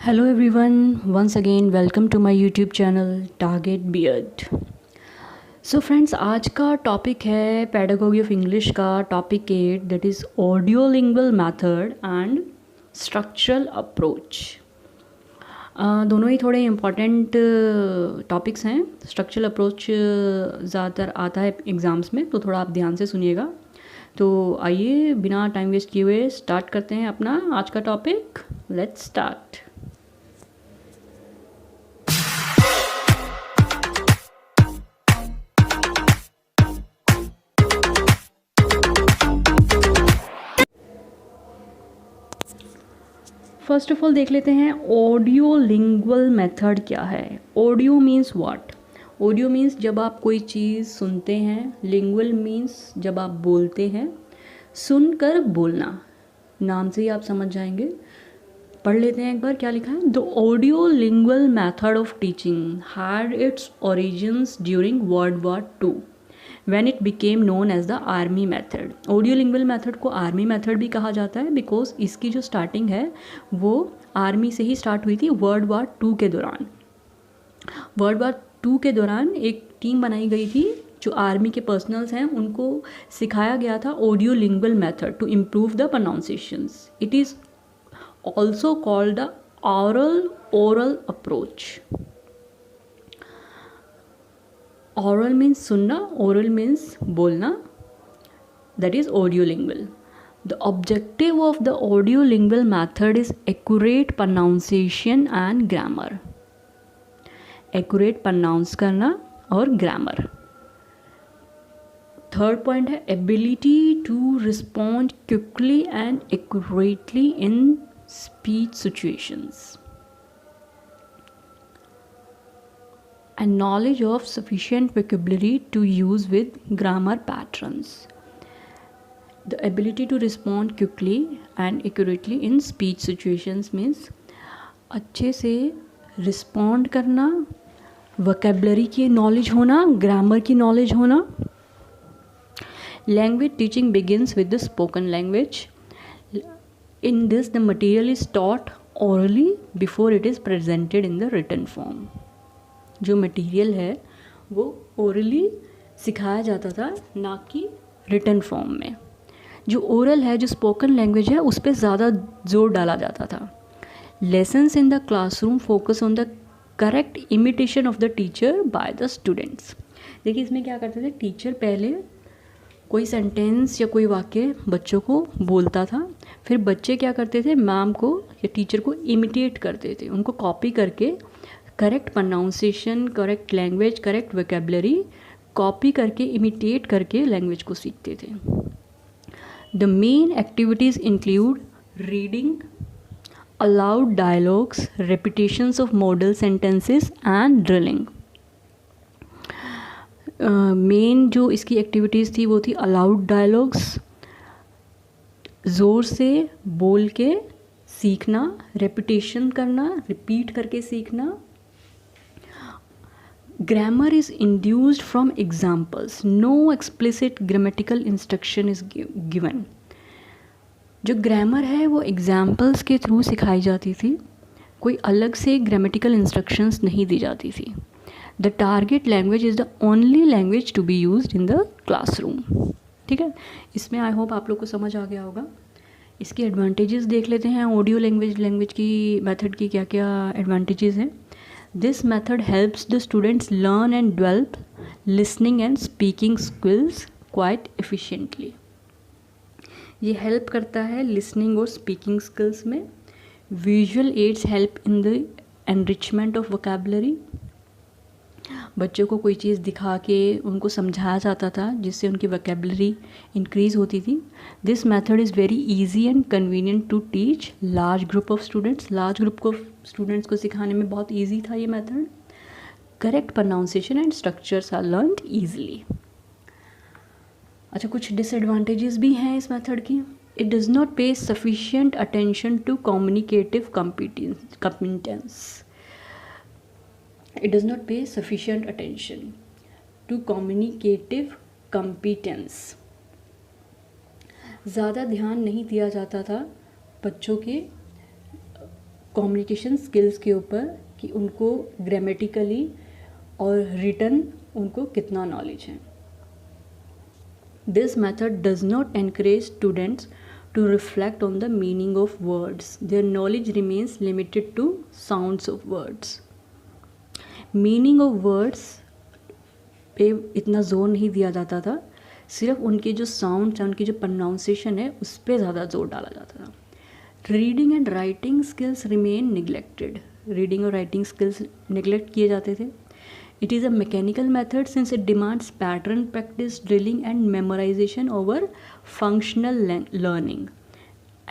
Hello everyone, once again welcome to my YouTube channel Target Beard. So friends, आज का topic है pedagogy of English का topic 8 that is audiolingual method and structural approach. दोनों ही थोड़े important topics हैं। Structural approach ज़्यादातर आता है एग्ज़ाम्स में, तो थोड़ा आप ध्यान से सुनिएगा। तो आइए बिना टाइम वेस्ट किए हुए स्टार्ट करते हैं अपना आज का topic. Let's start. First of all देख लेते हैं ऑडियो लिंगुअल मेथड क्या है। Audio means what? Audio means जब आप कोई चीज़ सुनते हैं, लिंगुअल मीन्स जब आप बोलते हैं, सुनकर बोलना, नाम से ही आप समझ जाएंगे। पढ़ लेते हैं एक बार क्या लिखा है। The audio lingual method of teaching had it's origins during world war II when it became known as the army method. Audio lingual method को आर्मी मेथड भी कहा जाता है बिकॉज इसकी जो स्टार्टिंग है वो आर्मी से ही स्टार्ट हुई थी वर्ल्ड वॉर II के दौरान। वर्ल्ड वॉर II के दौरान एक टीम बनाई गई थी, जो आर्मी के पर्सनल्स हैं उनको सिखाया गया था audio lingual method to improve the pronunciations. It is also called the oral approach. Oral means सुनना, oral means बोलना, that is audiolingual. The objective of the audiolingual method is accurate pronunciation and grammar. Accurate pronounce करना और grammar. Third point है ability to respond quickly and accurately in speech situations. And knowledge of sufficient vocabulary to use with grammar patterns. The ability to respond quickly and accurately in speech situations means अच्छे से respond करना, vocabulary की knowledge होना, grammar की knowledge होना। Language teaching begins with the spoken language. In this, the material is taught orally before it is presented in the written form. जो material है वो ओरली सिखाया जाता था, ना कि रिटन फॉर्म में। जो ओरल है, जो स्पोकन लैंग्वेज है, उस पर ज़्यादा जोर डाला जाता था। Lessons in the classroom focus on the correct imitation of the teacher by the students. देखिए इसमें क्या करते थे, टीचर पहले कोई सेंटेंस या कोई वाक्य बच्चों को बोलता था, फिर बच्चे क्या करते थे, मैम को या टीचर को इमिटेट करते थे, उनको कॉपी करके correct pronunciation, correct language, correct vocabulary copy करके, इमिटेट करके लैंग्वेज को सीखते थे। The main activities include reading, allowed dialogues, repetitions of model sentences and drilling. Main जो इसकी एक्टिविटीज़ थी वो थी अलाउड डायलॉग्स, ज़ोर से बोल के सीखना, रेपिटेशन करना, रिपीट करके सीखना। Grammar is induced from examples. No explicit grammatical instruction is given. जो ग्रामर है वो एग्जाम्पल्स के थ्रू सिखाई जाती थी, कोई अलग से ग्रामेटिकल इंस्ट्रक्शंस नहीं दी जाती थी। The target language is the only language to be used in the classroom. ठीक है, इसमें आई होप आप लोग को समझ आ गया होगा। इसके एडवांटेजेस देख लेते हैं। ऑडियो लैंग्वेज की मेथड की क्या क्या एडवांटेजेस हैं। This method helps the students learn and develop listening and speaking skills quite efficiently. ये हेल्प करता है लिसनिंग और स्पीकिंग स्किल्स में। Visual aids help in the enrichment of vocabulary. बच्चों को कोई चीज़ दिखा के उनको समझाया जाता था, जिससे उनकी वोकैबुलरी इंक्रीज़ होती थी। This method is very easy and convenient to teach large group of students. Large group of students को सिखाने में बहुत ईजी था ये method. Correct pronunciation and structures are learned easily. अच्छा, कुछ डिसएडवांटेजेस भी हैं इस मेथड की। It does not pay sufficient attention to communicative competence. It does not pay sufficient attention to communicative competence. ज़्यादा ध्यान नहीं दिया जाता था बच्चों के कम्युनिकेशन स्किल्स के ऊपर कि उनको ग्रामेटिकली और रिटन उनको कितना नॉलेज है। This method does not encourage students to reflect on the meaning of words. Their knowledge remains limited to sounds of words. Meaning of words पे इतना जोर नहीं दिया जाता था, सिर्फ उनके जो साउंड्स हैं, उनकी जो प्रोनाउंसिएशन है, उस पर ज़्यादा जोर डाला जाता था। Reading and writing skills remain neglected. Reading और राइटिंग स्किल्स निगलेक्ट किए जाते थे। It is a mechanical method since it demands pattern practice, drilling and memorization over functional learning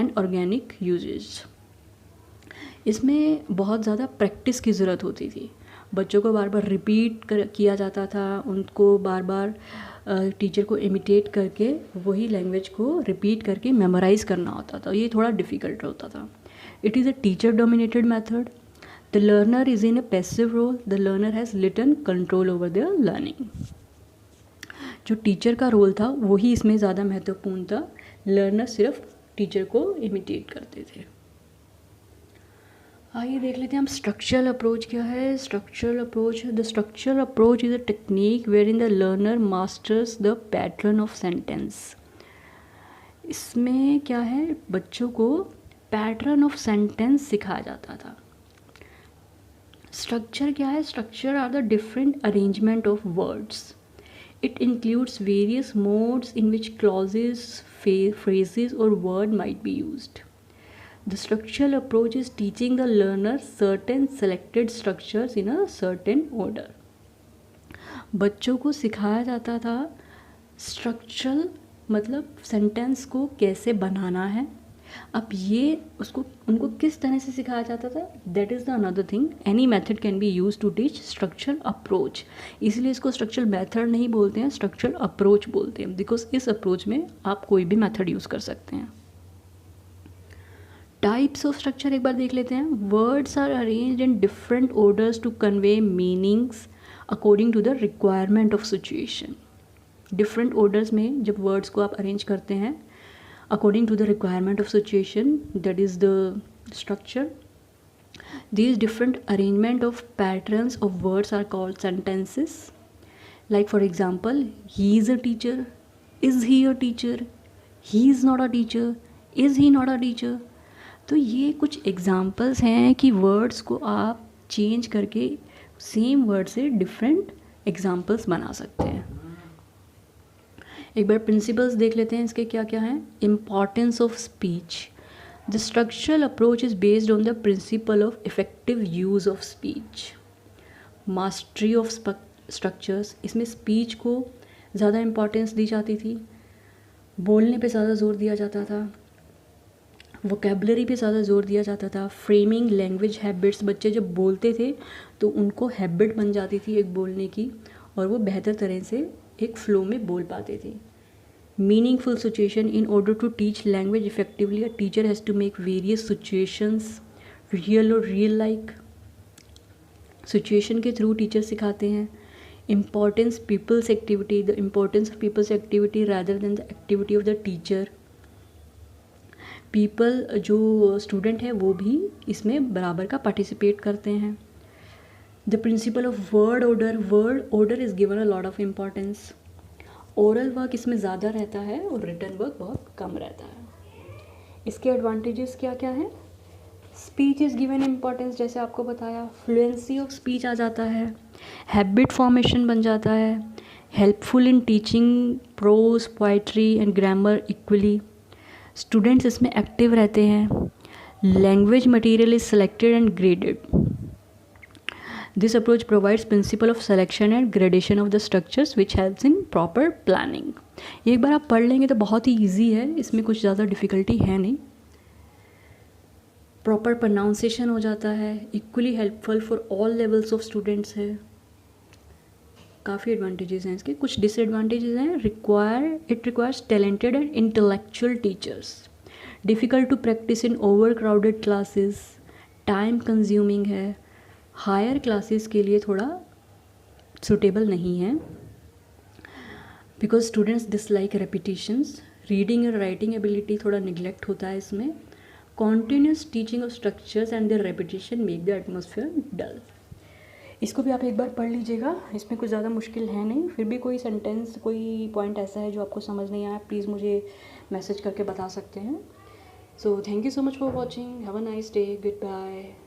and organic usage. इसमें बहुत ज़्यादा प्रैक्टिस की ज़रूरत होती थी। बच्चों को बार बार रिपीट किया जाता था, उनको बार बार टीचर को इमिटेट करके वही लैंग्वेज को रिपीट करके मेमोराइज करना होता था। ये थोड़ा डिफ़िकल्ट होता था। It is a teacher dominated method. The learner is in a passive role. The learner has little control over their learning. जो टीचर का रोल था वही इसमें ज़्यादा महत्वपूर्ण था। लर्नर सिर्फ टीचर को इमिटेट करते थे। आइए देख लेते हैं हम स्ट्रक्चरल अप्रोच क्या है। Structural approach, the structural approach is a technique wherein the learner masters the pattern of sentence. इसमें क्या है, बच्चों को पैटर्न ऑफ सेंटेंस सिखाया जाता था। स्ट्रक्चर क्या है? Structure are the different arrangement of words. It includes various modes in which clauses, phrases or word might be used. The structural approach is teaching the learner certain selected structures in a certain order. बच्चों को सिखाया जाता था structural मतलब sentence को कैसे बनाना है। अब ये उसको उनको किस तरह से सिखाया जाता था, that is the another thing. Any method can be use to teach structural approach. इसलिए इसको स्ट्रक्चरल मेथड नहीं बोलते हैं, स्ट्रक्चरल अप्रोच बोलते हैं, बिकॉज इस अप्रोच में आप कोई भी मेथड यूज़ कर सकते हैं. टाइप्स ऑफ स्ट्रक्चर एक बार देख लेते हैं. Words are arranged in different orders to convey meanings according to the requirement of situation. Different orders में जब वर्ड्स को आप अरेंज करते हैं according to the requirement of situation, that is the structure. These different arrangement of patterns of words are called sentences. Like for example, he is a teacher, is he a teacher, he is not a teacher, is he not a teacher. तो ये कुछ examples हैं कि words को आप change करके same word से different examples बना सकते हैं. एक बार प्रिंसिपल्स देख लेते हैं इसके क्या क्या हैं. Importance of speech. The structural approach is based on the principle of effective use of speech. Mastery of structures. इसमें स्पीच को ज़्यादा इम्पॉर्टेंस दी जाती थी, बोलने पे ज़्यादा जोर दिया जाता था, वोकेबलरी पे ज़्यादा जोर दिया जाता था. Framing language habits. बच्चे जब बोलते थे तो उनको हैबिट बन जाती थी एक बोलने की, और वो बेहतर तरह से एक फ्लो में बोल पाते थे. Meaningful situation. In order to teach language effectively a teacher has to make various situations real और रियल लाइक. सिचुएशन के थ्रू टीचर सिखाते हैं. Importance people's activity. The importance of people's activity rather than the activity of the teacher. People जो student है वो भी इसमें बराबर का पार्टिसिपेट करते हैं. The principle of word order is given a lot of importance. Oral work इसमें ज़्यादा रहता है और रिटन वर्क बहुत कम रहता है. इसके एडवांटेजेस क्या क्या हैं. स्पीच इज़ गिवन इम्पोर्टेंस, जैसे आपको बताया. फ्लुएंसी ऑफ स्पीच आ जाता है. हैबिट फॉर्मेशन बन जाता है. Helpful in teaching prose, poetry and grammar equally. Students इसमें एक्टिव रहते हैं. Language material is selected and graded. This approach provides principle of selection and gradation of the structures which helps in proper planning. ये एक बार आप पढ़ लेंगे तो बहुत ही ईजी है, इसमें कुछ ज़्यादा डिफ़िकल्टी है नहीं. प्रॉपर प्रोनाउंसिएशन हो जाता है. Equally helpful for all levels of students है. काफ़ी एडवांटेजेस हैं इसके. कुछ डिसएडवांटेजेस हैं. It requires talented and intellectual teachers. Difficult to practise in overcrowded classes. Time consuming है. हायर क्लासेस के लिए थोड़ा सूटेबल नहीं है because students dislike repetitions. Reading और राइटिंग एबिलिटी थोड़ा निगलेक्ट होता है इसमें. Continuous teaching of structures and their repetition make the atmosphere dull. इसको भी आप एक बार पढ़ लीजिएगा, इसमें कुछ ज़्यादा मुश्किल है नहीं। फिर भी कोई सेंटेंस, कोई पॉइंट ऐसा है जो आपको समझ नहीं आया, प्लीज़ मुझे मैसेज करके बता सकते हैं। So thank you so much for watching, have a nice day, good bye.